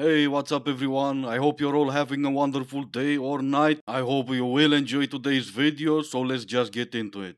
Hey, what's up everyone? I hope you're all having a wonderful day or night. I hope you will enjoy today's video, so let's just get into it.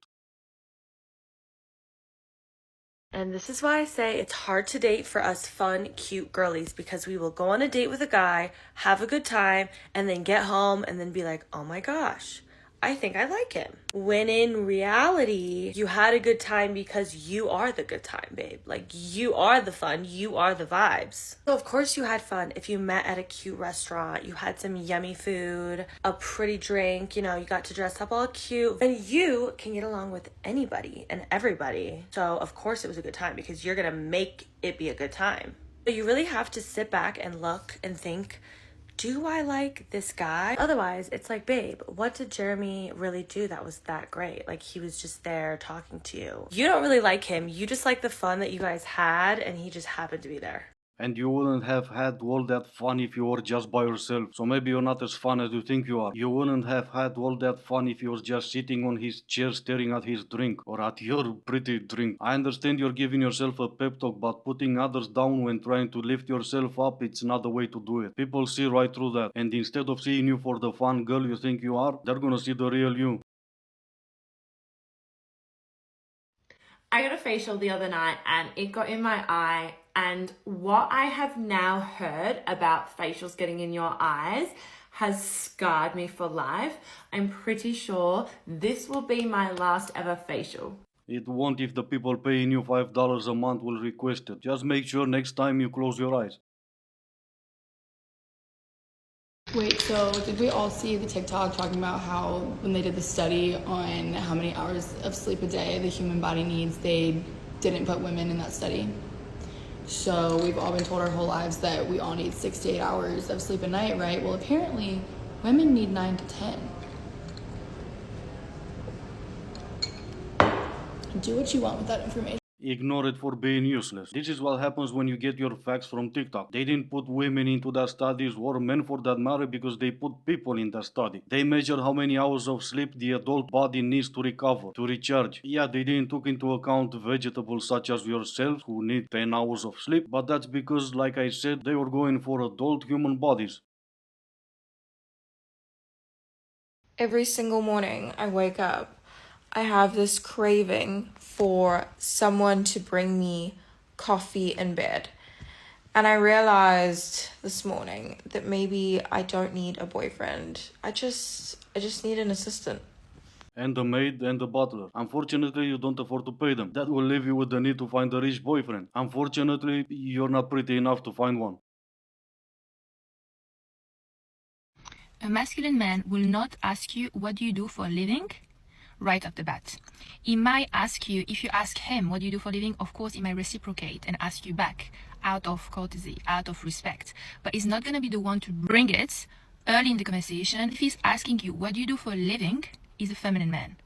And this is why I say it's hard to date for us fun, cute girlies because we will go on a date with a guy, have a good time, and then get home and then be like, oh my gosh, I think I like him. When in reality, you had a good time because you are the good time, babe. Like, you are the fun, you are the vibes. So, of course, you had fun if you met at a cute restaurant, you had some yummy food, a pretty drink, you got to dress up all cute, and you can get along with anybody and everybody. So, of course, it was a good time because you're gonna make it be a good time. So, you really have to sit back and look and think, do I like this guy? Otherwise, it's like, babe, what did Jeremy really do that was that great? Like, he was just there talking to you. You don't really like him. You just like the fun that you guys had, and he just happened to be there. And you wouldn't have had all that fun if you were just by yourself. So maybe you're not as fun as you think you are. You wouldn't have had all that fun if you were just sitting on his chair staring at his drink or at your pretty drink. I understand you're giving yourself a pep talk, but putting others down when trying to lift yourself up, it's not the way to do it. People see right through that. And instead of seeing you for the fun girl you think you are, they're gonna see the real you. I got a facial the other night and it got in my eye. And what I have now heard about facials getting in your eyes has scarred me for life. I'm pretty sure this will be my last ever facial. It won't if the people paying you $5 a month will request it. Just make sure next time you close your eyes. Wait, so did we all see the TikTok talking about how when they did the study on how many hours of sleep a day the human body needs, they didn't put women in that study? So we've all been told our whole lives that we all need 6 to 8 hours of sleep a night, right? Well, apparently women need 9 to 10. Do what you want with that information. Ignore it for being useless. This is what happens when you get your facts from TikTok. They didn't put women into that studies or men for that matter because they put people in that study. They measured how many hours of sleep the adult body needs to recover, to recharge. Yeah, they didn't took into account vegetables such as yourself who need 10 hours of sleep, but that's because, like I said, they were going for adult human bodies. Every single morning I wake up, I have this craving for someone to bring me coffee in bed. And I realized this morning that maybe I don't need a boyfriend. I just need an assistant. And the maid and the butler. Unfortunately, you don't afford to pay them. That will leave you with the need to find a rich boyfriend. Unfortunately, you're not pretty enough to find one. A masculine man will not ask you what do you do for a living right off the bat. He might ask you, if you ask him what do you do for a living, of course he might reciprocate and ask you back out of courtesy, out of respect. But he's not going to be the one to bring it early in the conversation. If he's asking you what do you do for a living, he's a feminine man.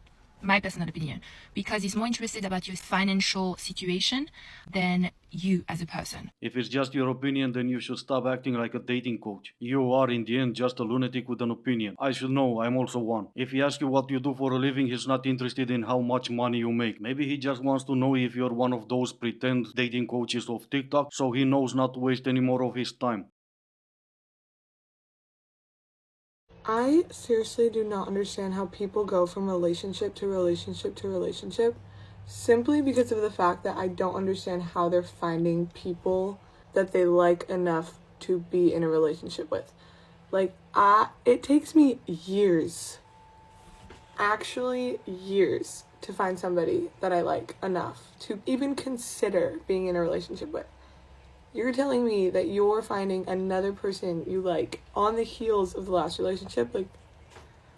My personal opinion, because he's more interested about your financial situation than you as a person. If it's just your opinion, then you should stop acting like a dating coach. You are, in the end, just a lunatic with an opinion. I should know, I'm also one. If he asks you what you do for a living, he's not interested in how much money you make. Maybe he just wants to know if you're one of those pretend dating coaches of TikTok, so he knows not to waste any more of his time. I seriously do not understand how people go from relationship to relationship to relationship simply because of the fact that I don't understand how they're finding people that they like enough to be in a relationship with. It takes me years, actually years, to find somebody that I like enough to even consider being in a relationship with. You're telling me that you're finding another person you like on the heels of the last relationship? Like,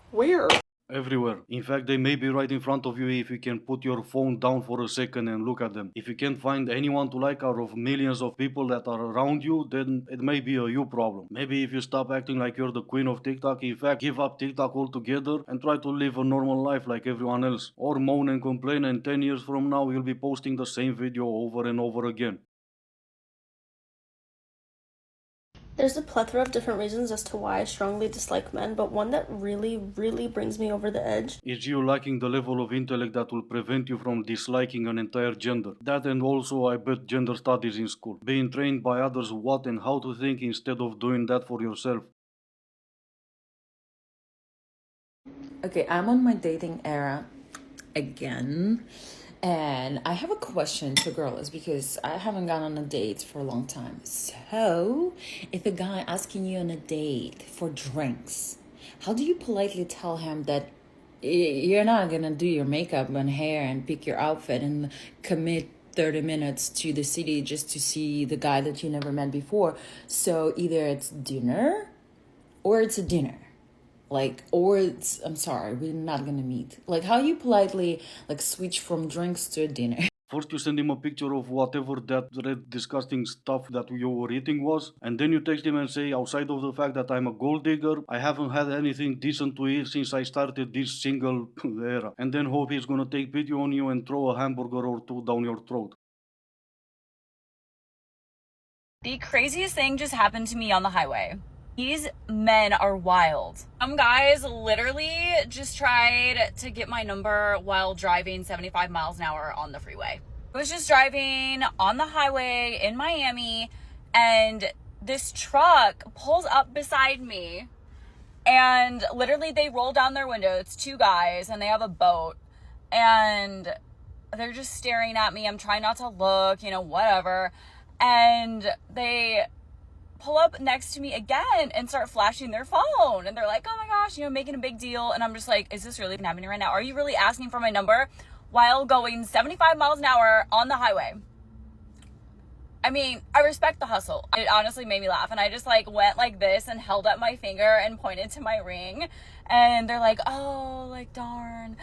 where? Everywhere. In fact, they may be right in front of you if you can put your phone down for a second and look at them. If you can't find anyone to like out of millions of people that are around you, then it may be a you problem. Maybe if you stop acting like you're the queen of TikTok, in fact, give up TikTok altogether and try to live a normal life like everyone else. Or moan and complain, and 10 years from now, you'll be posting the same video over and over again. There's a plethora of different reasons as to why I strongly dislike men, but one that really, really brings me over the edge Is you lacking the level of intellect that will prevent you from disliking an entire gender. That, and also I bet gender studies in school. Being trained by others what and how to think instead of doing that for yourself. Okay, I'm on my dating era again. And I have a question to girls because I haven't gone on a date for a long time. So, if a guy asking you on a date for drinks, how do you politely tell him that you're not gonna do your makeup and hair and pick your outfit and commit 30 minutes to the city just to see the guy that you never met before? So either it's dinner or it's a dinner. Like, or it's, I'm sorry, we're not gonna meet. Like, how you politely, like, switch from drinks to a dinner? First you send him a picture of whatever that red disgusting stuff that you were eating was, and then you text him and say, outside of the fact that I'm a gold digger, I haven't had anything decent to eat since I started this single era. And then hope he's gonna take pity on you and throw a hamburger or two down your throat. The craziest thing just happened to me on the highway. These men are wild. Some guys literally just tried to get my number while driving 75 miles an hour on the freeway. I was just driving on the highway in Miami, and this truck pulls up beside me, and literally they roll down their window. It's two guys, and they have a boat, and they're just staring at me. I'm trying not to look, whatever. And they pull up next to me again and start flashing their phone, and they're like, oh my gosh, making a big deal. And I'm just like, is this really happening right now? Are you really asking for my number while going 75 miles an hour on the highway? I mean, I respect the hustle. It honestly made me laugh, and I just went like this and held up my finger and pointed to my ring, and they're like, oh, darn.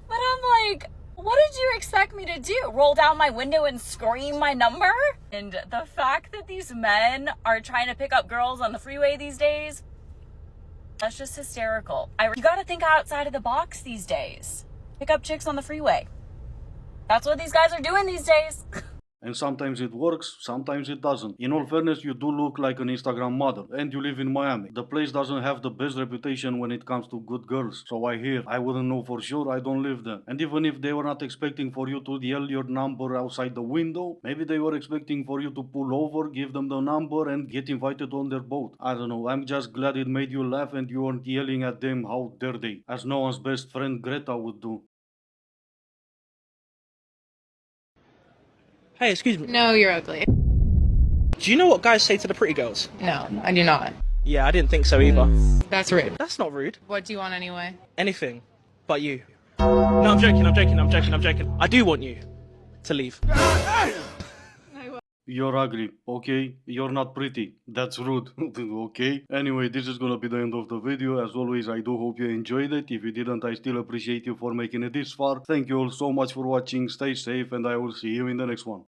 But I'm like, what did you expect me to do? Roll down my window and scream my number? And the fact that these men are trying to pick up girls on the freeway these days, that's just hysterical. You gotta think outside of the box these days. Pick up chicks on the freeway. That's what these guys are doing these days. And sometimes it works, sometimes it doesn't. In all fairness, you do look like an Instagram model, and you live in Miami. The place doesn't have the best reputation when it comes to good girls, so I hear. I wouldn't know for sure, I don't live there. And even if they were not expecting for you to yell your number outside the window, maybe they were expecting for you to pull over, give them the number, and get invited on their boat. I don't know, I'm just glad it made you laugh and you weren't yelling at them, how dare they, as no one's best friend Greta would do. Hey, excuse me. No, you're ugly. Do you know what guys say to the pretty girls? No, I do not. Yeah, I didn't think so either. That's rude. That's not rude. What do you want anyway? Anything but you. No, I'm joking. I do want you to leave. You're ugly, okay? You're not pretty. That's rude, okay? Anyway, this is gonna be the end of the video. As always, I do hope you enjoyed it. If you didn't, I still appreciate you for making it this far. Thank you all so much for watching. Stay safe, and I will see you in the next one.